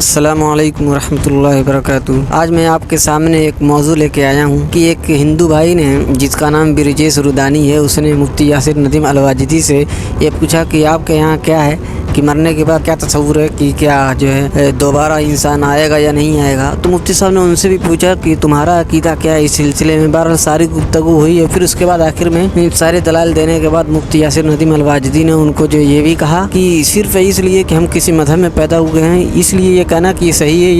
अस्सलामुअलैकुम वरहमतुल्लाहि वबरकातुहू। आज मैं आपके सामने एक मौजू लेके आया हूँ कि एक हिंदू भाई ने, जिसका नाम ब्रिजेश रुदानी है, उसने मुफ्ती यासिर नदीम अलवाजिदी से ये पूछा कि आपके यहाँ क्या है कि मरने के बाद क्या तस्वुर है कि क्या जो है दोबारा इंसान आएगा या नहीं आएगा। तो मुफ्ती साहब ने उनसे भी पूछा कि तुम्हारा अकीदा क्या है इस सिलसिले में। बहरहाल सारी गुफ्तगू हुई है। फिर उसके बाद आखिर में सारे दलाल देने के बाद मुफ्ती यासिर नदीम अलवाजिदी ने उनको जो ये भी कहा कि सिर्फ इसलिए कि हम किसी मजहब में पैदा हुए हैं इसलिए ये कहना कि सही है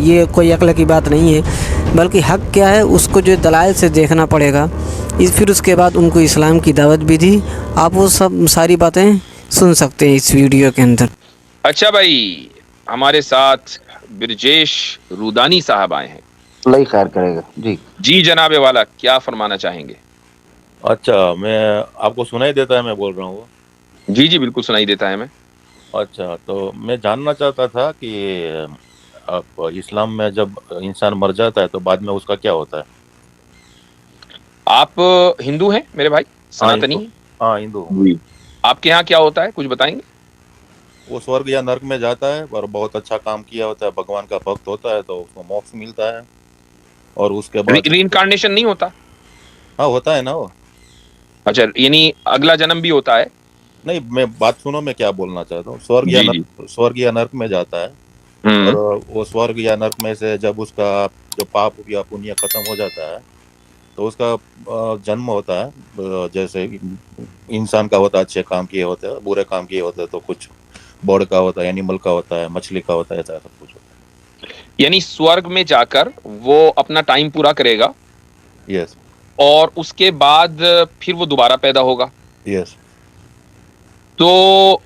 ये कोई अक्ल की बात नहीं है, बल्कि हक़ क्या है उसको जो दलाइल से देखना पड़ेगा। फिर उसके बाद उनको इस्लाम की दावत भी दी। आप वो सब सारी बातें सुन सकते हैं इस वीडियो के अंदर। अच्छा भाई, हमारे साथ ब्रिजेश रुदानी साहब आए हैं। अल्लाह ही खैर करेगा जी। जी जनाबे वाला, क्या फरमाना चाहेंगे? अच्छा, मैं आपको सुनाई देता है मैं बोल रहा हूँ? जी जी बिल्कुल सुनाई देता है। मैं अच्छा, तो मैं जानना चाहता था कि आप इस्लाम में जब इंसान मर जाता है तो बाद में उसका क्या होता है? आप हिंदू हैं मेरे भाई, हाँ, सनातनी हिंदू। हैं? हाँ, हिंदू हूँ। जी। आपके यहाँ क्या होता है, कुछ बताएंगे? वो स्वर्ग या नर्क में जाता है और बहुत अच्छा काम किया होता है, भगवान का भक्त होता है तो उसको मोक्ष मिलता है। और उसके बाद रीइंकार्नेशन नहीं होता? हाँ, होता है ना वो। अच्छा, यानी अगला जन्म भी होता है? नहीं, मैं बात सुनो, मैं क्या बोलना चाहता हूँ। जी जी। स्वर्ग या नर्क में जाता है और वो स्वर्ग या नर्क में से जब उसका जो पाप या पुण्य खत्म हो जाता है तो उसका जन्म होता है। जैसे इंसान का होता है, अच्छे काम किए होते हैं, बुरे काम किए होते हैं, तो कुछ बर्ड का होता है, एनिमल का होता है, मछली का होता है, ऐसा सब कुछ होता यानी स्वर्ग में जाकर वो अपना टाइम पूरा करेगा है। यस। और उसके बाद फिर वो दोबारा पैदा होगा। यस। तो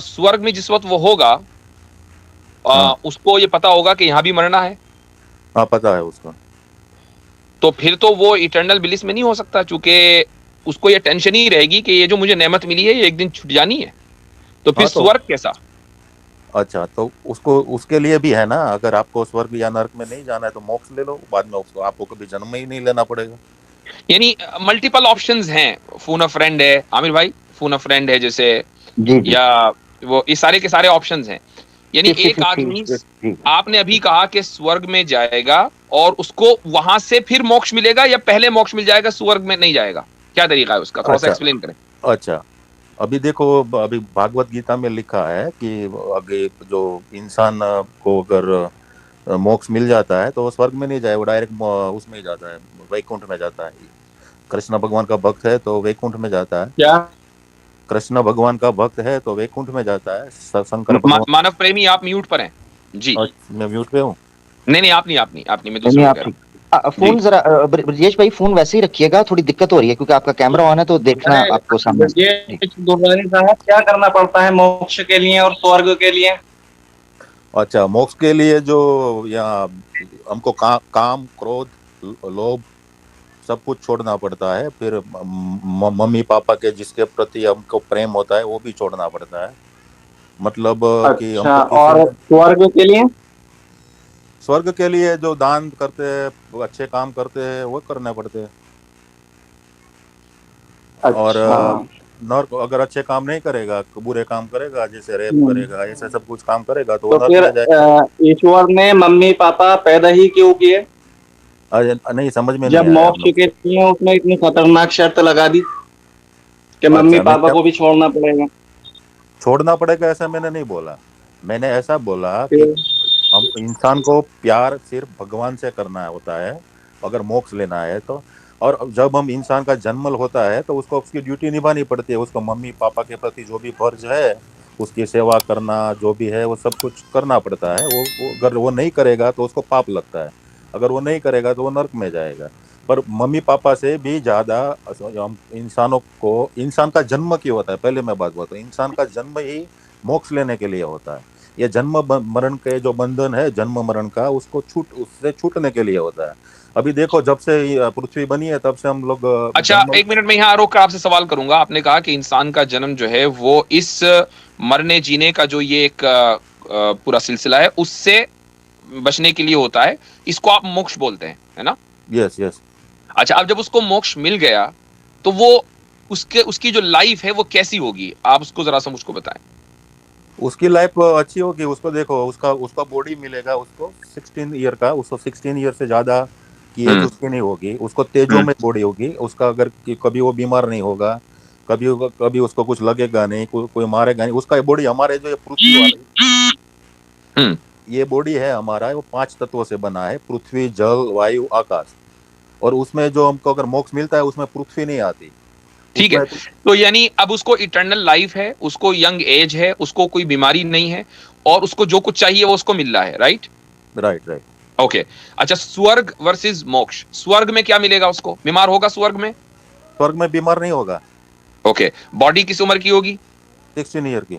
स्वर्ग में जिस वक्त वो होगा हाँ। उसको ये पता होगा कि यहाँ भी मरना है। हाँ, पता है उसको। तो फिर तो वो इटर्नल ब्लिस में नहीं हो सकता, क्योंकि उसको ये टेंशन ही रहेगी कि ये जो मुझे नेमत मिली है ये एक दिन छूट जानी है। तो फिर हाँ, तो स्वर्ग कैसा? अच्छा, तो उसको उसके लिए भी है ना, अगर आपको स्वर्ग या नर्क में नहीं जाना है तो मोक्ष ले लो, बाद में उसको आपको कभी जन्म ही नहीं लेना पड़ेगा। यानी मल्टीपल ऑप्शंस हैं। फोन अ फ्रेंड है आमिर भाई, फोन अ फ्रेंड है जैसे, जी जी। या वो इस सारे के सारे ऑप्शंस हैं। यानी एक 50-50 आदमी, जी। आपने अभी कहा कि स्वर्ग में जाएगा और उसको वहां से फिर मोक्ष मिलेगा, या पहले मोक्ष मिल जाएगा स्वर्ग में नहीं जाएगा? क्या तरीका है उसका, थोड़ा सा अच्छा। एक्सप्लेन करें। अच्छा, अभी देखो, अभी भागवत गीता में लिखा है कि आगे जो इंसान को अगर मोक्ष मिल जाता है तो वो स्वर्ग में नहीं जाए, वो डायरेक्ट उसमें ही जाता है, वैकुंठ में जाता है। कृष्ण भगवान का भक्त है तो वैकुंठ में जाता है। क्या? कृष्ण भगवान का भक्त है तो वैकुंठ में जाता है। शंकर भगवान। मानव प्रेमी, आप म्यूट पर हैं जी। मैं म्यूट पे हूँ। नहीं नहीं, आप नहीं, मैं नहीं दूसरे को आप कह रहा ठीक। हूँ। जी। फोन जरा ब्रजेश भाई फोन वैसे ही रखिएगा, थोड़ी दिक्कत हो रही है क्योंकि आपका कैमरा ऑन है तो देखना अरे आपको सामने से। जी। ये दुर्गानी साहब, क्या करना पड़ता है मोक्ष के लिए और स्वर्ग के लिए? अच्छा, मोक्ष के लिए जो यहाँ हमको काम, क्रोध, लोभ सब कुछ छोड़ना पड़ता है। फिर मम्मी पापा के जिसके प्रति हमको प्रेम होता है वो भी छोड़ना पड़ता है। मतलब कि अच्छा, हमको किसी और स्वर्ग के लिए? स्वर्ग के लिए जो दान करते हैं, वो अच्छे काम करते हैं, वो करने पड़ते हैं। और अच्छा। नर्क अगर अच्छे काम नहीं करेगा, बुरे काम करेगा, जैसे रेप हम्म। करेगा, ऐसे सब कुछ काम करेगा तो वो तो नर्क फिर में जाएगा। ईश्वर ने मम्मी पापा पैदा ही क्यों किए? अरे नहीं, समझ में नहीं जब आया मोक्ष आपने। के लिए उसने इतनी खतरनाक शर्त लगा दी कि मम्मी अच्छा, मैं पापा को भी छोड़ना पड़ेगा। छोड़ना पड़ेगा ऐसा मैंने नहीं बोला। मैंने ऐसा बोला कि फिर हम इंसान को प्यार सिर्फ भगवान से करना होता है अगर मोक्ष लेना है तो। और जब हम इंसान का जन्मल होता है तो उसको उसकी ड्यूटी निभानी पड़ती है, उसको मम्मी पापा के प्रति जो भी फर्ज है, उसकी सेवा करना जो भी है वो सब कुछ करना पड़ता है। वो अगर वो नहीं करेगा तो उसको पाप लगता है, अगर वो नहीं करेगा तो वो नर्क में जाएगा। पर मम्मी पापा से भी ज़्यादा हम इंसानों को, इंसान का जन्म क्यों होता है, पहले मैं बात बताऊँ। इंसान का जन्म ही मोक्ष लेने के लिए होता है। ये जन्म मरण के जो बंधन है जन्म मरण का, उससे छूटने के लिए होता है। अभी देखो, जब से पृथ्वी बनी है तब से हम लोग अच्छा, जन्म। एक मिनट में यहाँ रोक कर आपसे सवाल करूंगा। आपने कहा कि इंसान का जन्म जो है वो इस मरने जीने का जो ये एक पूरा सिलसिला है उससे बचने के लिए होता है। इसको आप मोक्ष बोलते हैं, है ना? Yes yes. अच्छा, अब जब उसको मोक्ष मिल गया तो वो उसकी जो लाइफ है वो कैसी होगी, आप उसको जरा सा मुझको बताएं। उसकी लाइफ अच्छी होगी, उसको देखो, उसका उसका बॉडी मिलेगा उसको 16 ईयर का, उसको 16 ईयर से ज्यादा की एज उसकी नहीं होगी, उसको तेजो में बॉडी होगी उसका, अगर कभी वो बीमार नहीं होगा, कभी उसको कुछ लगेगा नहीं, कोई मारेगा नहीं, उसका बॉडी हमारे जो ये पृथ्वी वाली ये बॉडी है हमारा, वो 5 तत्वों से बना है, पृथ्वी, जल, वायु, आकाश, और उसमें जो हमको अगर मोक्ष मिलता है उसमें पृथ्वी नहीं आती। ठीक है, तो यानी अब उसको इटर्नल लाइफ है, उसको यंग एज है, उसको कोई बीमारी नहीं है, और उसको जो कुछ चाहिए वो उसको मिल रहा है, राइट? राइट। ओके, अच्छा, स्वर्ग वर्सेस मोक्ष, स्वर्ग में क्या मिलेगा उसको? बीमार होगा स्वर्ग में? स्वर्ग में बीमार नहीं होगा। ओके, बॉडी किस उम्र की होगी? 16 ईयर की।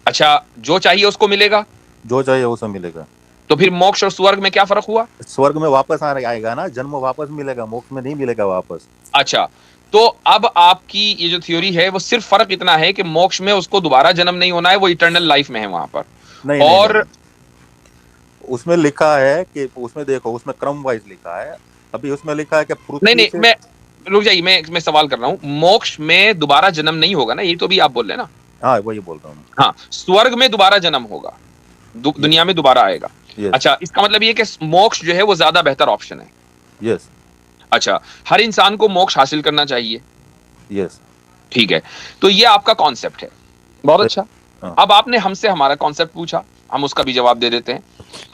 अच्छा, जो चाहिए उसको मिलेगा? जो चाहिए वो सब मिलेगा। तो फिर मोक्ष और स्वर्ग में क्या फर्क हुआ? स्वर्ग में वापस आएगा ना, जन्म वापस मिलेगा, मोक्ष में नहीं मिलेगा वापस। अच्छा, तो अब आपकी ये जो थ्योरी है वो सिर्फ फर्क इतना है कि मोक्ष में उसको दोबारा जन्म नहीं होना है, वो इटर्नल लाइफ में है वहां पर। नहीं, और नहीं। उसमें लिखा है कि उसमें देखो, उसमें क्रम वाइज लिखा है, अभी उसमें लिखा है कि पृथ्वी नहीं, से... मैं रुक जाइए, मैं सवाल कर रहा हूं, मोक्ष में दोबारा जन्म नहीं होगा ना, ये तो भी आप बोल रहे हैं ना? हाँ, वही बोल रहा हूँ। हाँ, स्वर्ग में दोबारा जन्म होगा, दुनिया में दोबारा आएगा। अच्छा, इसका मतलब ये कि मोक्ष जो है वो ज्यादा बेहतर ऑप्शन है। यस। अच्छा, हर इंसान को मोक्ष हासिल करना चाहिए। यस। ठीक है, तो ये आपका कॉन्सेप्ट है, बहुत अच्छा। अब आपने हमसे हमारा कॉन्सेप्ट पूछा, हम उसका भी जवाब दे देते हैं।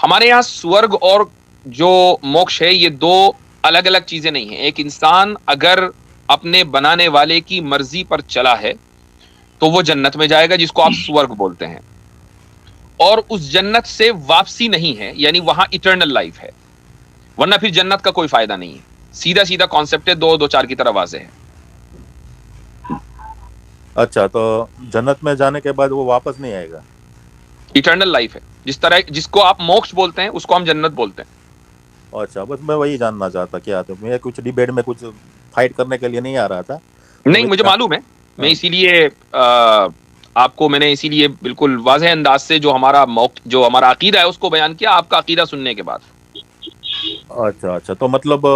हमारे यहाँ स्वर्ग और जो मोक्ष है ये दो अलग अलग चीजें नहीं है। एक इंसान अगर अपने बनाने वाले की मर्जी पर चला है तो वो जन्नत में जाएगा, जिसको आप स्वर्ग बोलते हैं, और उस जन्नत से वापसी नहीं है, यानी वहां इटर्नल लाइफ है, वरना फिर जन्नत का कोई फायदा नहीं है। सीधा सीधा कॉन्सेप्ट है, 2-2-4 की तरह वाज़ेह है। अच्छा, तो जन्नत में जाने के बाद वो वापस नहीं आएगा? इटर्नल लाइफ है, जिस तरह जिसको आप मोक्ष बोलते हैं उसको हम जन्नत बोलते हैं। अच्छा, बस मैं वही जानना चाहता क्या था, मैं कुछ डिबेट में कुछ फाइट करने के लिए नहीं आ रहा था। नहीं, मुझे मालूम है, मैं इसीलिए आपको मैंने इसीलिए बिल्कुल वाज़ेह अंदाज से जो हमारा अकीदा है उसको बयान किया, आपका अकीदा सुनने के बाद। अच्छा, तो मतलब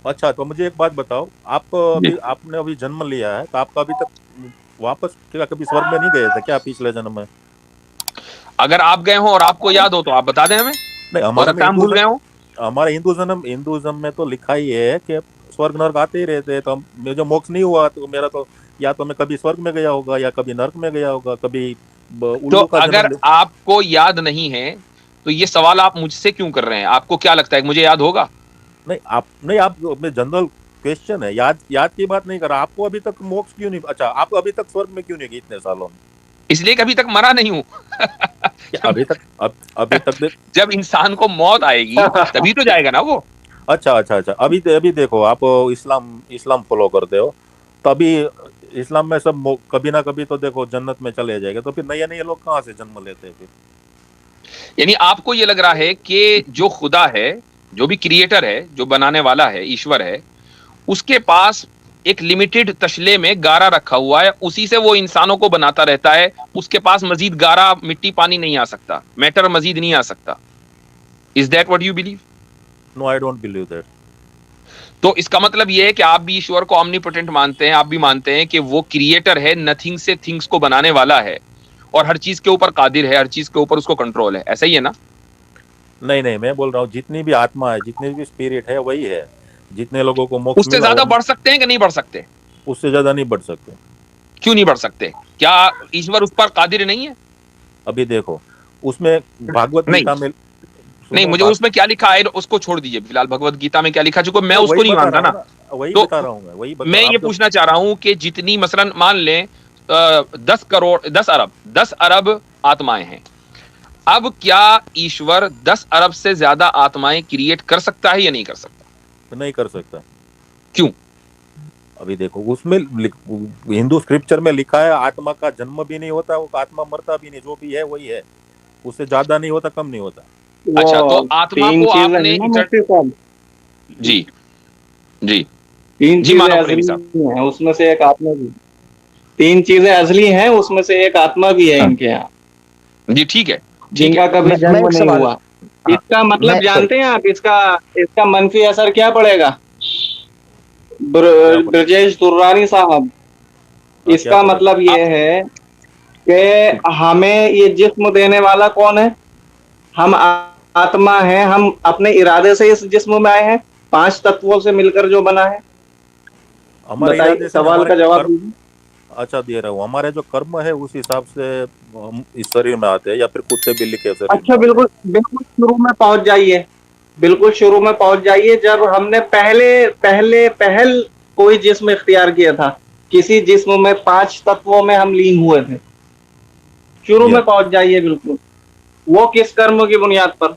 अच्छा, तो मुझे एक बात बताओ, आपने अभी जन्म लिया है, तो आपका अभी तक वापस कभी स्वर्ग में नहीं गए थे क्या पिछले जन्म में? अगर आप गए हो और आपको याद हो तो आप बता दें हमें। नहीं, हमारा काम भूल गए हो। हमारे हिंदुइज्म में तो लिखा ही है कि स्वर्ग नर्क आते ही रहते हैं, तो मुझे जो मोक्ष नहीं हुआ तो मेरा तो या तो मैं कभी स्वर्ग में गया होगा या कभी नर्क में गया होगा, कभी तो अगर आपको याद नहीं है तो ये सवाल आप मुझसे क्यों कर रहे हैं? आपको क्या लगता है कि मुझे याद होगा? नहीं, आप जनरल क्वेश्चन है, याद की बात नहीं कर रहा। आपको अभी तक मोक्ष क्यों नहीं, अच्छा, आप अभी तक स्वर्ग में क्यों नहीं गए इतने सालों में? इसलिए कभी तक मरा नहीं हूं। अभी तक जब इंसान को मौत आएगी तभी तो जाएगा ना वो। अच्छा, अभी देखो, आप इस्लाम फॉलो करते हो, तो अभी इस्लाम में सब कभी ना कभी तो देखो जन्नत में चले जाएगा, तो फिर नए लोग कहाँ से जन्म लेते हैं फिर? यानी आपको ये लग रहा है कि जो खुदा है, जो भी क्रिएटर है, जो बनाने वाला है, ईश्वर है, उसके पास एक लिमिटेड तशले में गारा रखा हुआ है, उसी से वो इंसानों को बनाता रहता है, उसके पास मजीद गारा, मिट्टी, पानी नहीं आ सकता, मैटर मजीद नहीं आ सकता। Is that what you believe? No, I don't believe that. तो इसका मतलब ये है कि आप भी ईश्वर को ऑमनीपोटेंट मानते हैं, आप भी मानते हैं कि वो क्रिएटर है, नथिंग से थिंग्स को बनाने वाला है, और हर चीज के ऊपर कादिर है, हर चीज के ऊपर उसको कंट्रोल है, ऐसा ही है ना? नहीं, मैं बोल रहा हूँ जितनी भी आत्मा है, जितनी भी स्पिरिट है, वही है। जितने लोगों को मोक्ष उससे ज्यादा बढ़ सकते हैं कि नहीं बढ़ सकते? उससे ज्यादा नहीं बढ़ सकते। क्यों नहीं बढ़ सकते? क्या ईश्वर उस पर कादिर नहीं है? अभी देखो, उसमें भागवत गीता में नहीं, मुझे उसमें क्या लिखा है उसको छोड़ दीजिए फिलहाल। भगवत गीता में क्या लिखा, जो मैं उसको नहीं मानता ना, वही तो बता रहा हूँ मैं ये पूछना चाह रहा हूँ कि जितनी मसलन मान लें 10 अरब आत्माएं हैं, अब क्या ईश्वर 10 अरब से ज्यादा आत्माएं क्रिएट कर सकता है या नहीं कर सकता? नहीं कर सकता। क्यों? अभी देखो, उसमें हिंदू स्क्रिप्चर में लिखा है आत्मा का जन्म भी नहीं होता, वो आत्मा मरता भी नहीं, जो भी है वही है, उससे ज्यादा नहीं होता, कम नहीं होता। अच्छा, तो आत्मा को आपने जी तीन चीजें असली हैं, उसमें से एक आत्मा भी। 3 चीजें असली हैं, उसमें से एक आत्मा भी है इनके यहाँ। जी, ठीक है, जिनका कभी जन्म नहीं हुआ। इसका मतलब जानते हैं आप, इसका मंफी असर क्या पड़ेगा? ब्रजेश दुर्रानी साहब, इसका मतलब ये है कि हमें ये जिस्म देने वाला कौन है? हम आत्मा है, हम अपने इरादे से इस जिस्म में आए हैं, 5 तत्वों से मिलकर जो बना है। हमारे बताइए, इरादे से नहीं, सवाल हमारे का जवाब कर्म। दीजिए। अच्छा, दे रहा हूँ, हमारे जो कर्म है उस हिसाब से हम इस शरीर में आते हैं, या फिर कुत्ते बिल्ली के शरीर में अच्छा, आते हैं। बिल्कुल बिल्कुल शुरू में पहुंच जाइए, बिल्कुल शुरू में पहुंच जाइए, जब हमने पहल कोई जिस्म इख्तियार किया था, किसी जिस्म में 5 तत्वों में हम लीन हुए थे। शुरू या में पहुंच जाइए बिल्कुल। वो किस कर्म की बुनियाद पर?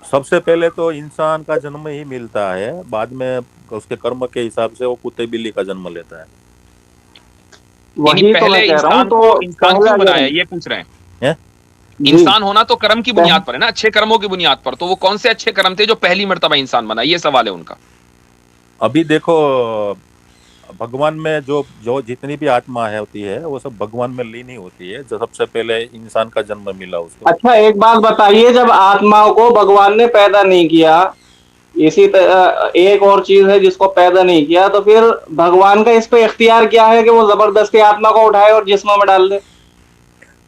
सबसे पहले तो इंसान का जन्म ही मिलता है, बाद में उसके कर्म के हिसाब से वो कुत्ते बिल्ली का जन्म लेता है। यानी वही तो पहले मैं कह रहा हूँ, इंसान तो को इंसान पहला क्यों बनाया, जन्म। ये पूछ रहे हैं। हैं? जी। इंसान होना तो कर्म की पह, बुनियाद पर है ना, अच्छे कर्मों की बुनियाद पर। तो वो कौन से अच्छे कर्म थे जो पहली मर्तबा इंसान बना, ये सवाल है उनका। अभी देखो, भगवान में जो जो जितनी भी आत्मा है होती है वो सब भगवान में लीन ही होती है, जो सबसे पहले इंसान का जन्म मिला उसको। अच्छा, एक बात बताइए, जब आत्माओं को भगवान ने पैदा नहीं किया, इसी तरह एक और चीज है जिसको पैदा नहीं किया, तो फिर भगवान का इस पे इख्तियार क्या है कि वो जबरदस्ती आत्मा को उठाए और जिस्म में डाल दे?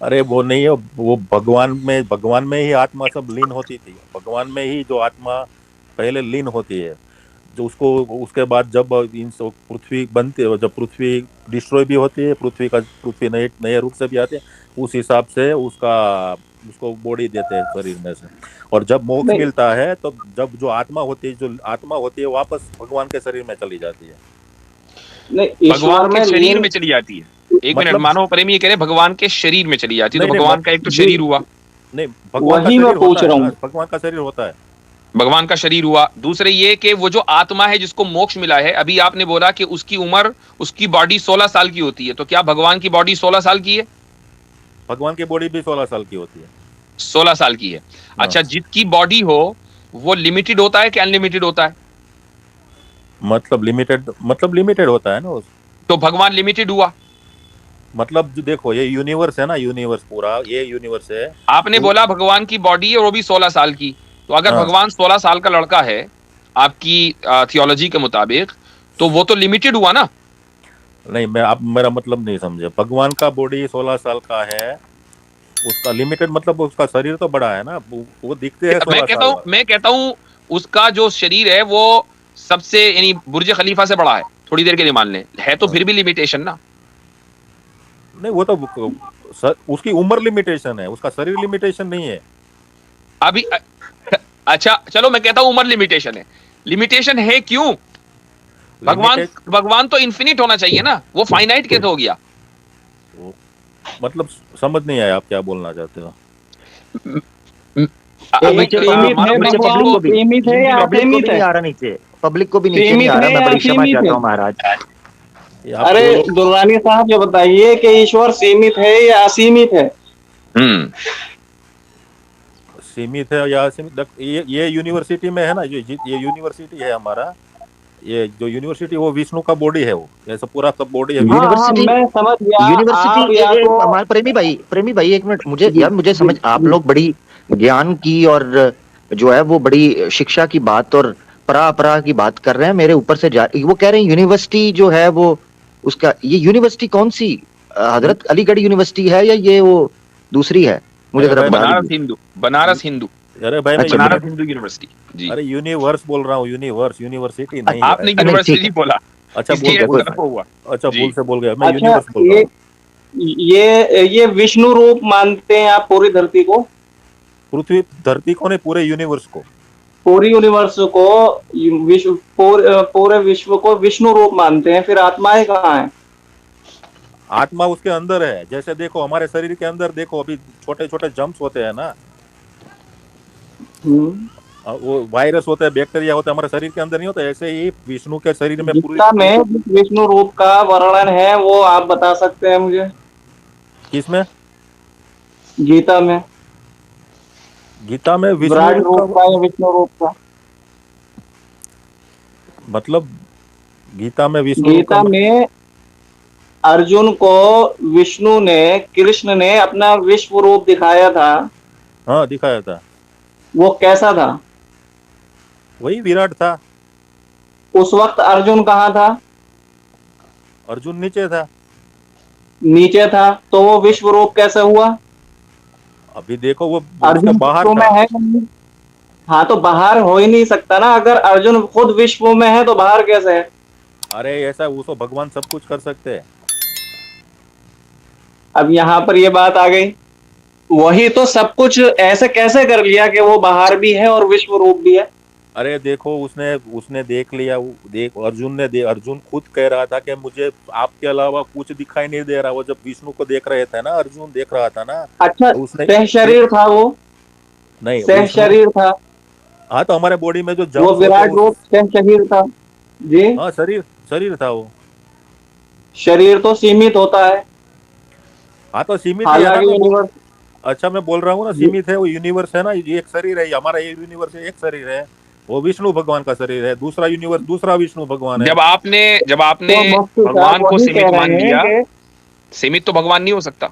अरे वो नहीं है, वो भगवान में ही आत्मा सब लीन होती थी, भगवान में ही जो आत्मा पहले लीन होती है, जो उसको उसके बाद जब इन सब पृथ्वी बनती है, जब पृथ्वी डिस्ट्रॉय भी होती है, पृथ्वी नए नए रूप से भी आती है, उस हिसाब से उसका उसको बॉडी देते हैं शरीर में से। और जब मोक्ष नहीं मिलता है तो जब जो आत्मा होती है वापस भगवान के शरीर में चली जाती है। नहीं, भगवान ईश्वर के में शरीर लीन। में चली जाती है। एक मिनट, मतलब मानव प्रेमी ये कह रहे हैं भगवान के शरीर में चली जाती है, तो नहीं नहीं भगवान का एक तो जी, शरीर हुआ। नहीं, भगवान का वही मैं शरीर पूछ होता रहा है हूँ। ना, भगवान का शरीर होता है। भगवान का शरीर हुआ। दूसरे ये कि वो जो आत्मा है जिसको मोक्ष मिला है, अभी आपने बोला कि उसकी उम्र, उसकी बॉडी 16 साल की होती है, तो क्या भगवान की बॉडी 16 साल की है? भगवान की बॉडी भी 16 साल की होती है। 16 साल की है। हाँ। अच्छा, जिसकी बॉडी हो वो लिमिटेड होता है कि अनलिमिटेड होता है? मतलब लिमिटेड होता है ना। तो भगवान लिमिटेड हुआ। मतलब जो देखो, ये यूनिवर्स है ना, यूनिवर्स पूरा ये यूनिवर्स है। आपने तो बोला भगवान की बॉडी है और वो भी 16 साल की, तो अगर हाँ, भगवान 16 साल का लड़का है आपकी थियोलॉजी के मुताबिक, तो वो तो लिमिटेड हुआ ना। नहीं, मैं आप मेरा मतलब नहीं समझे। भगवान का बॉडी 16 साल का है, उसका लिमिटेड मतलब उसका शरीर तो बड़ा है ना, वो दिखते हैं 16 साल वाला। मैं कहता हूं उसका जो शरीर है वो सबसे, यानी बुर्ज खलीफा से बड़ा है, थोड़ी देर के लिए मान लें, है तो हाँ। फिर भी लिमिटेशन ना। नहीं, वो तो उसकी उम्र लिमिटेशन है, उसका शरीर लिमिटेशन नहीं है। अभी अच्छा चलो, मैं कहता हूं उम्र लिमिटेशन है। लिमिटेशन है क्यों? भगवान लिमिटेड भगवान तो इन्फिनिट होना चाहिए ना, वो फाइनाइट कैसे हो गया? मतलब समझ नहीं आया आप क्या बोलना चाहते हो। ये अभी नीचे सीमित है मानव प्रेमी नीचे जी पब्लिक भगवान, को को भी, सीमित है हिंदी या में पब्लिक को भी असीमित नहीं है? आ रहा नीचे, पब्लिक को भी नीचे नहीं सीमित आ रहा। है मैं या बड़ी क्षमा असीमित चाहता है? हूँ महाराज। ये आप अरे दोनों दुर्रानी साहब, ये बताइए कि ईश्वर सीमित है या असीमित है? हम्म सीमित है या असीमित, ये यूनिवर्सिटी में है ना, ये यूनिवर्सिटी है हमारा, ये जो यूनिवर्सिटी वो विष्णु का बॉडी है, वो ऐसा पूरा सब बॉडी है हाँ विष्णु का। हाँ, यूनिवर्सिटी, मैं समझ गया। यूनिवर्सिटी आप या तो हमारे प्रेमी भाई एक मिनट, मुझे जी यार मुझे जी समझ, आप जी लोग बड़ी ज्ञान की और जो है वो बड़ी शिक्षा की बात और परा की बात कर रहे हैं, मेरे ऊपर से जा वो कह रहे हैं यूनिवर्सिटी जो है वो उसका, ये यूनिवर्सिटी कौन सी, हजरत अलीगढ़ यूनिवर्सिटी है या ये वो दूसरी है? मुझे अरे जरा भाई, बता बनारस दीजिए। हिंदू, बनारस हिंदू, अरे भाई, मैं अच्छा बनारस हिंदू यूनिवर्सिटी। जी, अरे यूनिवर्स बोल रहा हूँ, यूनिवर्स, यूनिवर्सिटी नहीं है। आपने नहीं ठीक यूनिवर्सिटी है, बोला, अच्छा, भूल इसलिए गया, इस कोई तरफ बात। हुआ। अच्छा, जी, भूल से बोल गया, मैं अच्छा, यूनिवर्स बोल रहा हूँ। ये विष्णु रूप मानते हैं आप पूरी धरती को? पृथ्वी धरती को नहीं, पूरे यूनिवर्स को। पूरी यूनिवर्स को, पूरे विश्व को विष्णु रूप मानते हैं, फिर आत्माएं कहाँ हैं? आत्मा उसके अंदर है, जैसे देखो हमारे शरीर के अंदर देखो, अभी छोटे छोटे जम्स होते हैं ना, हम्म। वो वायरस होता है, बैक्टीरिया होता है, हमारे शरीर के अंदर नहीं होता, ऐसे ही विष्णु के शरीर में पूरी गीता में जिस विष्णु रूप का वर्णन है वो आप बता सकते हैं मुझे? किसमें? गीता में गीता में विष्णु विराट रूप रूप का का या विष्णु रूप का? मतलब, गीता में विष्णु रूप का गीता में अर्जुन को विष्णु ने, कृष्ण ने अपना विश्व रूप दिखाया था, हाँ, दिखाया था। वो कैसा था? वही विराट था। उस वक्त अर्जुन कहाँ था? अर्जुन नीचे था। नीचे था, तो वो विश्व रूप कैसे हुआ? अभी देखो वो उसके अर्जुन बाहर विश्व में था। है या नहीं? हाँ, तो बाहर हो ही नहीं सकता ना, अगर अर्जुन खुद विश्व में है तो बाहर कैसे है? अरे ऐसा उसको भगवान सब कुछ कर सकते हैं। अब यहाँ पर ये बात आ गई, वही तो सब कुछ ऐसे कैसे कर लिया कि वो बाहर भी है और विश्व रूप भी है? अरे देखो उसने उसने देख लिया, देख अर्जुन खुद कह रहा था कि मुझे आपके अलावा कुछ दिखाई नहीं दे रहा। वो जब विष्णु को देख रहे थे ना, अर्जुन देख रहा था ना, अच्छा, तो उसने सह शरीर था वो? नहीं सह विष्णु, शरीर था हाँ तो हमारे बॉडी में जो वो, जर्म्स होते हैं विराट रूप सह शरीर था जी। हाँ शरीर शरीर था वो। शरीर तो सीमित होता है, हाँ तो सीमित ही है ना, हालांकि मैं बोल, यूनिवर्स। अच्छा मैं बोल रहा हूँ ना, सीमित है वो, यूनिवर्स है ना, ये एक शरीर है, हमारा ये यूनिवर्स है, एक शरीर है, वो विष्णु भगवान का शरीर है, दूसरा यूनिवर्स दूसरा विष्णु भगवान है। जब आपने तो मुफ्ती साहब भगवान को वही सीमित कह मान रहे हैं लिया, कि, सीमित तो भगवान नहीं हो सकता।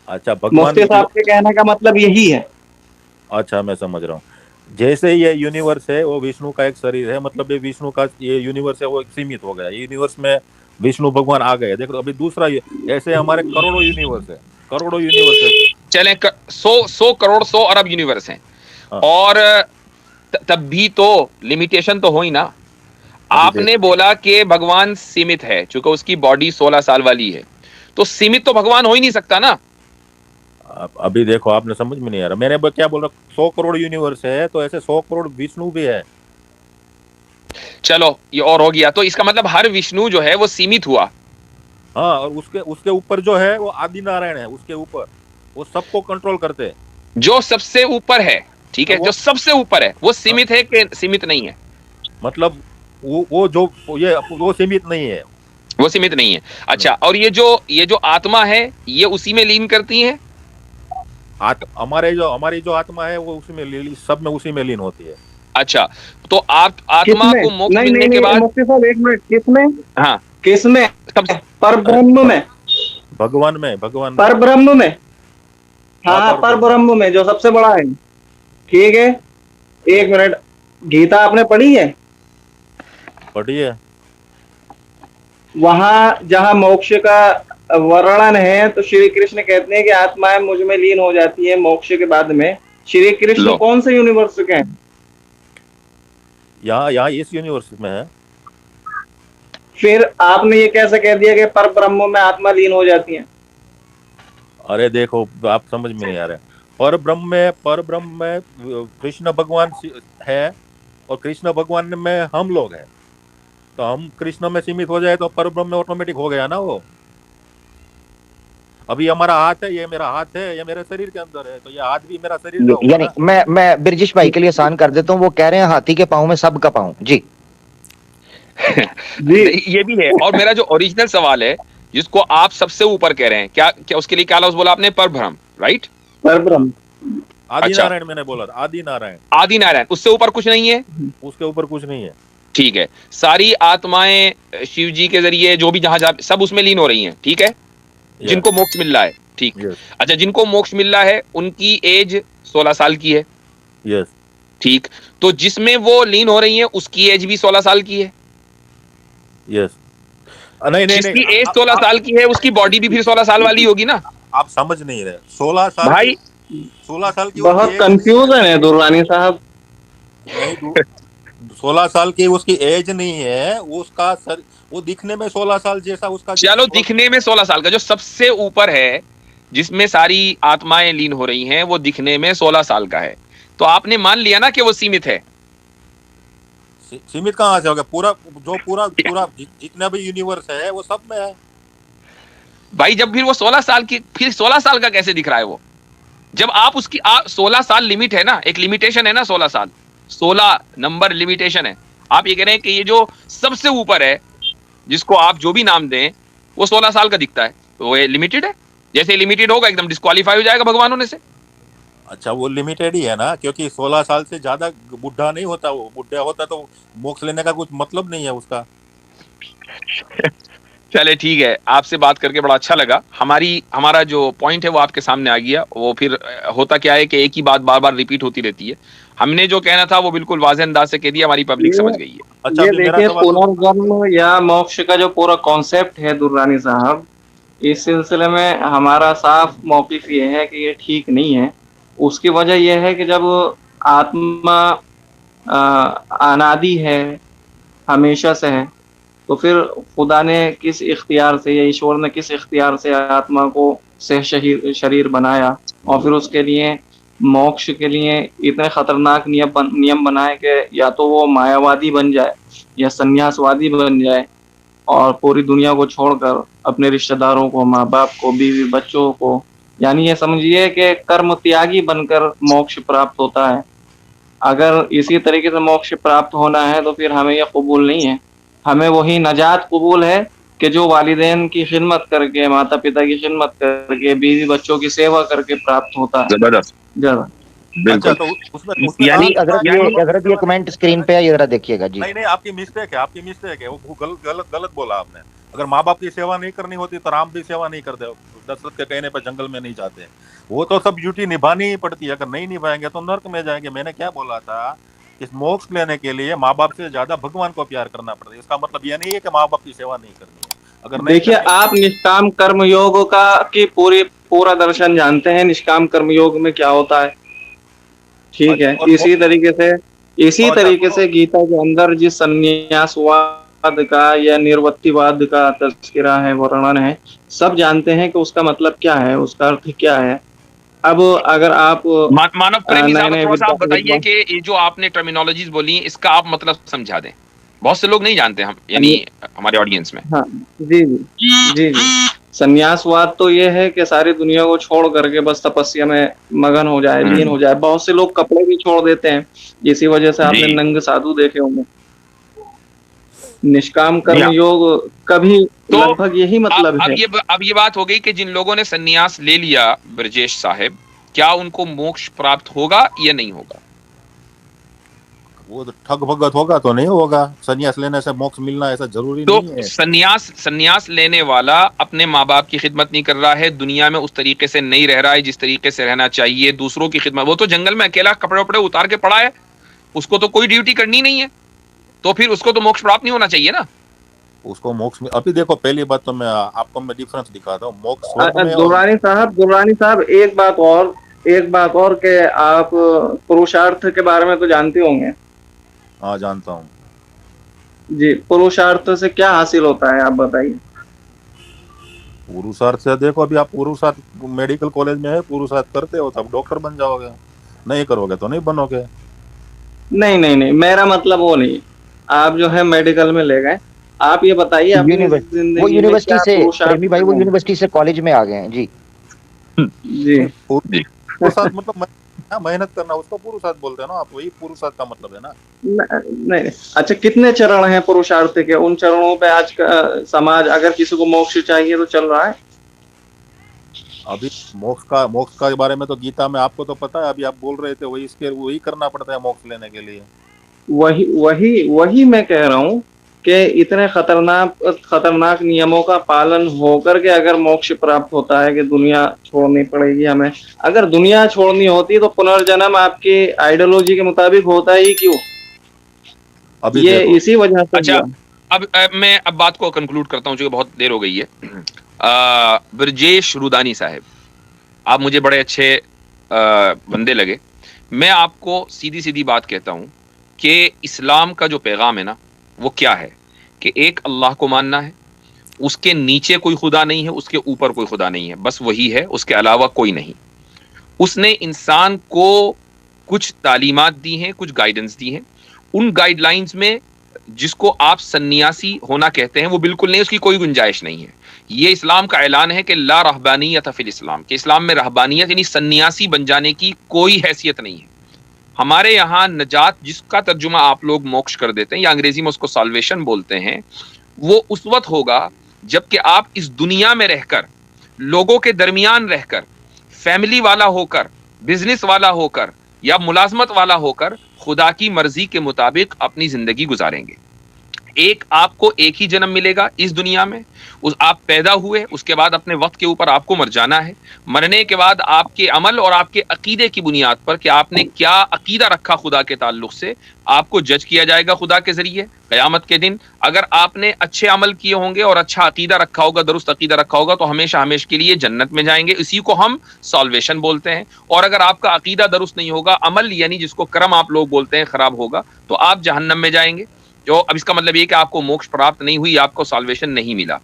अच्छा भगवान, मुफ्ती साहब के कहने का मतलब यही है। अच्छा मैं समझ रहा हूँ। जैसे ये यूनिवर्स है वो विष्णु का एक शरीर है, मतलब ये विष्णु का ये यूनिवर्स है वो एक सीमित हो गया, यूनिवर्स में विष्णु भगवान आ गए। देखो अभी दूसरा ऐसे हमारे करोड़ों यूनिवर्स है, करोड़ों यूनिवर्स है। चले 100 करोड़ 100 अरब यूनिवर्स हैं, हाँ और तब भी तो लिमिटेशन तो हो ही ना। अभी आपने बोला कि भगवान सीमित है क्योंकि उसकी बॉडी 16 साल वाली है, तो सीमित तो भगवान हो ही नहीं सकता ना। अभी देखो आपने समझ में नहीं आ रहा, मैंने क्या बोल रहा, 100 करोड़ यूनिवर्स है तो ऐसे 100 करोड़ विष्णु भी है। चलो ये और हो गया, तो इसका मतलब हर विष्णु जो है वो सीमित हुआ। हाँ और उसके उसके ऊपर जो है वो आदि नारायण है, उसके ऊपर वो सबको कंट्रोल करते हैं। जो सबसे ऊपर है, ठीक है, वो जो सबसे ऊपर है वो सीमित है कि सीमित नहीं है? मतलब वो जो ये वो सीमित नहीं है। वो सीमित नहीं है। अच्छा, और ये जो आत्मा है ये उसी में लीन करती है? हमारी जो आत्मा है वो उसी में सब में उसी में लीन होती है। अच्छा, तो आप आत्मा किसमें? को मोक्ष नहीं मिलने नहीं के नहीं बाद, मुफ्ती साहब, एक मिनट, किसमें? हाँ, किसमें? सब, पर ब्रह्म में? भगवान में पर ब्रह्म में? हाँ हाँ, पर ब्रह्म में जो सबसे बड़ा है। ठीक है, एक मिनट, गीता आपने पढ़ी है? पढ़ी है। वहां जहां मोक्ष का वर्णन है, तो श्री कृष्ण कहते हैं कि आत्माएं मुझ में लीन हो जाती है मोक्ष के बाद में। श्री कृष्ण लो। कौन से यूनिवर्स के हैं? यहाँ इस यूनिवर्स में है। फिर आपने ये कैसे कह दिया कि पर ब्रह्म में आत्मा लीन हो जाती है? अरे देखो आप समझ में नहीं आ रहे, पर ब्रह्म में कृष्ण भगवान है, और कृष्ण भगवान में हम लोग हैं, तो हम कृष्ण में सीमित हो जाए तो पर ब्रह्म में ऑटोमेटिक हो गया ना वो। अभी हमारा हाथ है, ये मेरा हाथ है, ये मेरे शरीर के अंदर है, तो ये हाथ भी मेरा शरीर का होगा यानी ना। मैं बिरजिश भाई के लिए आसान कर देता हूँ, वो कह रहे हैं हाथी के पाँव में सबका पाँव जी। नहीं, ये भी है। और मेरा जो ओरिजिनल सवाल है, जिसको आप सबसे ऊपर कह रहे हैं, क्या क्या उसके लिए क्या लफ्ज बोला आपने? परब्रह्म, राइट? पर ब्रह्म, आदि अच्छा। नारायण मैंने बोला था, आदि नारायण, आदि नारायण, उससे ऊपर कुछ नहीं है? उसके ऊपर कुछ नहीं है। ठीक है, सारी आत्माएं शिव जी के जरिए जो भी जहां सब उसमें लीन हो रही हैं, ठीक है, जिनको मोक्ष मिल रहा है, ठीक। यस अच्छा, जिनको मोक्ष मिल रहा है उनकी एज 16 साल की है, यस ठीक। तो जिसमें वो लीन हो रही है उसकी एज भी 16 साल की है। यस नहीं नहीं जिसकी नहीं एज 16 साल की है उसकी बॉडी भी फिर 16 साल वाली होगी ना? आप समझ नहीं रहे। 16 साल भाई 16 साल की बहुत उसकी कंफ्यूजन है दुर्रानी साहब। नहीं 16 साल की उसकी एज नहीं है, उसका वो दिखने में 16 साल जैसा उसका। चलो, दिखने में 16 साल का जो सबसे ऊपर है, जिसमें सारी आत्माएं लीन हो रही हैं, वो दिखने में 16 साल का है, तो आपने मान लिया ना कि वो सीमित है। सीमित कहाँ से हो गया? पूरा जितना भी यूनिवर्स है वो सब में है भाई, जब फिर वो 16 साल की, फिर 16 साल का कैसे दिख रहा है वो? जब आप उसकी 16 साल लिमिट है ना, एक लिमिटेशन है ना, 16 साल, 16 नंबर लिमिटेशन है। आप ये कह रहे हैं कि ये जो सबसे ऊपर है, जिसको आप जो भी नाम दें, वो 16 साल का दिखता है, तो वो लिमिटेड है। जैसे लिमिटेड होगा एकदम डिस्क्वालीफाई हो जाएगा भगवान होने से। अच्छा वो लिमिटेड ही है ना, क्योंकि 16 साल से ज्यादा बुढ़ा नहीं होता, वो बुढ़ा होता तो मोक्ष लेने का कुछ मतलब नहीं है उसका। चले ठीक है, आपसे बात करके बड़ा अच्छा लगा। हमारा जो पॉइंट है वो आपके सामने आ गया। वो फिर होता क्या है कि एक ही बात बार बार रिपीट होती रहती है। हमने जो कहना था वो बिल्कुल वाज़ेह अंदाज से कह दिया, हमारी पब्लिक समझ गई है। अच्छा ये अभी मेरा देखिए, सवाल पुनर्जन्म या मोक्ष का जो पूरा कॉन्सेप्ट है दुर्रानी साहब, इस सिलसिले में हमारा साफ मौक़िफ़ ये है कि ये ठीक नहीं है। उसकी वजह ये है कि जब आत्मा अनादि है, हमेशा से है, तो फिर खुदा ने किस इख्तियार से या ईश्वर ने किस इख्तियार से आत्मा को शरीर बनाया और फिर उसके लिए मोक्ष के लिए इतने खतरनाक नियम बनाए कि या तो वो मायावादी बन जाए या सन्यासवादी बन जाए और पूरी दुनिया को छोड़कर अपने रिश्तेदारों को, माँ बाप को, बीवी बच्चों को, यानी ये समझिए कि कर्म त्यागी बनकर मोक्ष प्राप्त होता है। अगर इसी तरीके से मोक्ष प्राप्त होना है तो फिर हमें यह कबूल नहीं है। हमें वही नजात कबूल है कि जो वालिदैन की खिदमत करके, माता पिता की खिदमत करके, बीवी बच्चों की सेवा करके प्राप्त होता है। जबरदस्त, जरा अच्छा, बिल्कुल। तो उसमें उसमें यानी अगर ये कमेंट स्क्रीन पे है, ये जरा देखिएगा जी। नहीं, आपकी मिस्टेक है, वो गलत बोला आपने। अगर माँ बाप की सेवा नहीं करनी होती तो राम भी सेवा नहीं करते, दशरथ के कहने पर जंगल में नहीं जाते। वो तो सब ड्यूटी निभानी ही पड़ती है, अगर नहीं निभाएंगे तो नर्क में जाएंगे। मैंने क्या बोला था, इस मोक्ष लेने के लिए माँ बाप से ज्यादा भगवान को प्यार करना पड़ता है। इसका मतलब ये नहीं है कि माँ बाप की सेवा नहीं करनी है। अगर नहीं देखिए, आप निष्काम कर्म योग का की पूरा दर्शन जानते हैं, निष्काम कर्म योग में क्या होता है, ठीक है। इसी तरीके से गीता के अंदर जिस संन्यासवाद का या निर्वृत्तिवाद का तज़किरा है, वर्णन है, सब जानते हैं कि उसका मतलब क्या है, उसका अर्थ क्या है। अब अगर आप मानव प्रेमी साहब नए-नए थोड़ा सा आप बताइए विद्वान कि ये जो आपने टर्मिनोलॉजीज बोली इसका आप मतलब समझा दें। बहुत से लोग नहीं जानते, हम यानी हमारे ऑडियंस में। हाँ, जी। संन्यासवाद तो ये है कि सारी दुनिया को छोड़ करके बस तपस्या में मगन हो जाए, लीन हो जाए। बहुत से लोग कपड़े भी छोड़ देते हैं, इसी वजह से आपने जी। नंग साधु देखे होंगे। निष्काम कर्म हाँ। योग कभी तो लगभग यही मतलब है। अब ये बात हो गई कि जिन लोगों ने सन्यास ले लिया, ब्रजेश साहब, क्या उनको मोक्ष प्राप्त होगा या नहीं होगा? वो तो ठग भगत होगा तो नहीं होगा। संन्यास लेने से मोक्ष मिलना ऐसा जरूरी तो नहीं है। संन्यास लेने वाला अपने माँ बाप की खिदमत नहीं कर रहा है, दुनिया में उस तरीके से नहीं रह रहा है जिस तरीके से रहना चाहिए, दूसरों की खिदमत। वो तो जंगल में अकेला कपड़े वपड़े उतार के पड़ा है, उसको तो कोई ड्यूटी करनी नहीं है, तो फिर उसको तो मोक्ष प्राप्त नहीं होना चाहिए ना। उसको मोक्ष में अभी देखो, पहली बात तो मैं आपको डिफरेंस दिखाता हूँ। मोक्ष स्वर्ग में दुर्रानी साहब एक बात और कि आप पुरुषार्थ के बारे में तो जानते होंगे। हाँ, जानता हूँ जी, पुरुषार्थ से क्या हासिल होता है, आप बताइए। पुरुषार्थ से देखो, अभी आप पुरुषार्थ मेडिकल कॉलेज में है, पुरुषार्थ करते हो तब डॉक्टर बन जाओगे, नहीं करोगे तो नहीं बनोगे। नहीं, मेरा मतलब वो नहीं। आप जो है मेडिकल में ले गए, आप ये बताइए अपनी वो यूनिवर्सिटी से, प्रेमी भाई, वो यूनिवर्सिटी से कॉलेज में आ गए हैं जी। जी। पुरुषार्थ मतलब मेहनत करना, उसको पुरुषार्थ बोलते हैं ना आप, वही पुरुषार्थ का मतलब है ना। नहीं, अच्छा, कितने चरण हैं पुरुषार्थ के? उन चरणों पे आज का समाज, अगर किसी को मोक्ष चाहिए तो चल रहा है। अभी मोक्ष का बारे में तो गीता में आपको तो पता है, अभी आप बोल रहे थे, वही करना पड़ता है मोक्ष लेने के लिए। वही मैं कह रहा हूँ कि इतने खतरनाक नियमों का पालन होकर के अगर मोक्ष प्राप्त होता है कि दुनिया छोड़नी पड़ेगी हमें। अगर दुनिया छोड़नी होती तो पुनर्जन्म आपकी आइडियोलॉजी के मुताबिक होता ही क्यों? अभी ये इसी वजह से। अच्छा, अब मैं बात को कंक्लूड करता हूँ, जो बहुत देर हो गई है। ब्रजेश रुदानी साहब, आप मुझे बड़े अच्छे बंदे लगे। मैं आपको सीधी सीधी बात कहता हूँ कि इस्लाम का जो पैगाम है ना, वो क्या है कि एक अल्लाह को मानना है, उसके नीचे कोई खुदा नहीं है, उसके ऊपर कोई खुदा नहीं है, बस वही है, उसके अलावा कोई नहीं। उसने इंसान को कुछ तालीमात दी हैं, कुछ गाइडेंस दी हैं। उन गाइडलाइंस में जिसको आप सन्यासी होना कहते हैं वो बिल्कुल नहीं, उसकी कोई गुंजाइश नहीं है। ये इस्लाम का ऐलान है कि ला रहबानियत फिल इस्लाम, कि इस्लाम में रहबानियत यानी सन्यासी बन जाने की कोई हैसियत नहीं है। हमारे यहाँ नजात, जिसका तर्जुमा आप लोग मोक्ष कर देते हैं या अंग्रेजी में उसको साल्वेशन बोलते हैं, वो उस वक्त होगा जबकि आप इस दुनिया में रहकर, लोगों के दरमियान रहकर, फैमिली वाला होकर, बिजनेस वाला होकर या मुलाजमत वाला होकर खुदा की मर्जी के मुताबिक अपनी जिंदगी गुजारेंगे। एक आपको एक ही जन्म मिलेगा इस दुनिया में, उस आप पैदा हुए, उसके बाद अपने वक्त के ऊपर आपको मर जाना है। मरने के बाद आपके अमल और आपके अकीदे की बुनियाद पर कि आपने क्या अकीदा रखा खुदा के ताल्लुक से, आपको जज किया जाएगा खुदा के जरिए क़यामत के दिन। अगर आपने अच्छे अमल किए होंगे और अच्छा अकीदा रखा होगा, दुरुस्त अकीदा रखा होगा, तो हमेशा हमेशा के लिए जन्नत में जाएंगे। इसी को हम सॉल्वेशन बोलते हैं। और अगर आपका अकीदा दुरुस्त नहीं होगा, अमल यानी जिसको कर्म आप लोग बोलते हैं खराब होगा, तो आप जहन्नम में जाएंगे। जो अब इसका मतलब ये कि आपको मोक्ष प्राप्त नहीं हुई, आपको सॉल्वेशन नहीं मिला।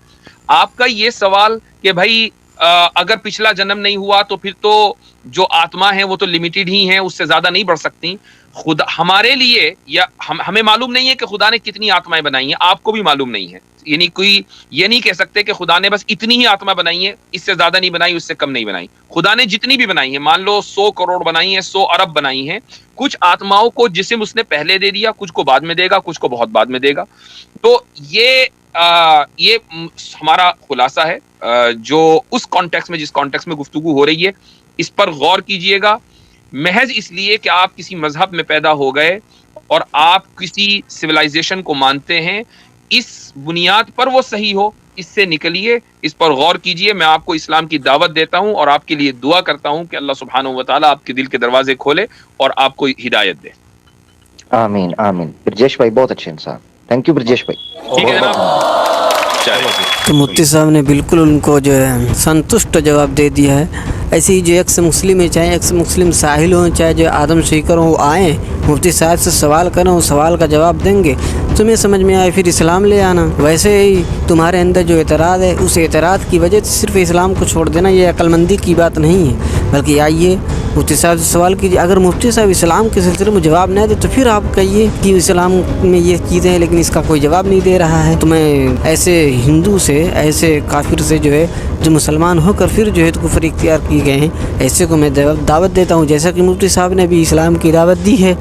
आपका ये सवाल कि भाई अगर पिछला जन्म नहीं हुआ तो फिर तो जो आत्मा है वो तो लिमिटेड ही है, उससे ज्यादा नहीं बढ़ सकती। खुदा हमारे लिए या हमें मालूम नहीं है कि खुदा ने कितनी आत्माएं बनाई हैं, आपको भी मालूम नहीं है। यानी कोई ये नहीं कह सकते कि खुदा ने बस इतनी ही आत्मा बनाई है, इससे ज्यादा नहीं बनाई, उससे कम नहीं बनाई। खुदा ने जितनी भी बनाई है, मान लो 100 करोड़ बनाई है, 100 अरब बनाई है, कुछ आत्माओं को जिस्म उसने पहले दे दिया, कुछ को बाद में देगा, कुछ को बहुत बाद में देगा। तो ये हमारा खुलासा है जो उस कॉन्टेक्स्ट में, जिस कॉन्टेक्स्ट में गुफ्तगू हो रही है, इस पर गौर कीजिएगा। महज इसलिए कि आप किसी मजहब में पैदा हो गए और आप किसी सिविलाइजेशन को मानते हैं, इस बुनियाद पर वो सही हो, इससे निकलिए, इस पर गौर कीजिए। मैं आपको इस्लाम की दावत देता हूं और आपके लिए दुआ करता हूं कि अल्लाह सुब्हानहू व तआला आपके दिल के दरवाजे खोले और आपको हिदायत दे। आमीन आमीन। ब्रजेश भाई बहुत अच्छे इंसान, थैंक यू ब्रजेश भाई। ठीक है जनाब, चलो। तो मुफ्ती साहब ने बिल्कुल उनको जो है संतुष्ट जवाब दे दिया है। ऐसे ही जो एक्स मुस्लिम है, चाहे एक्स मुस्लिम साहिल हों, चाहे जो आदम सीकर हों, वो आएँ मुफ्ती साहब से सवाल करें, उस सवाल का जवाब देंगे। तुम्हें समझ में आए फिर इस्लाम ले आना। वैसे ही तुम्हारे अंदर जो एतराज़ है, उस एतराज़ की वजह से सिर्फ इस्लाम को छोड़ देना ये अक्लमंदी की बात नहीं है, बल्कि आइए मुफ्ती साहब से सवाल कीजिए। अगर मुफ्ती साहब इस्लाम के सिलसिले में जवाब नहीं दे तो फिर आप कहिए कि इस्लाम में ये चीज़ें हैं, लेकिन इसका कोई जवाब नहीं दे रहा है। तो मैं ऐसे हिंदू से, ऐसे काफिर से जो है, जो मुसलमान होकर फिर जो है तो कुफ्र इख्तियार किए गए हैं, ऐसे को मैं दावत देता हूँ, जैसा कि मुफ्ती साहब ने भी इस्लाम की दावत दी है।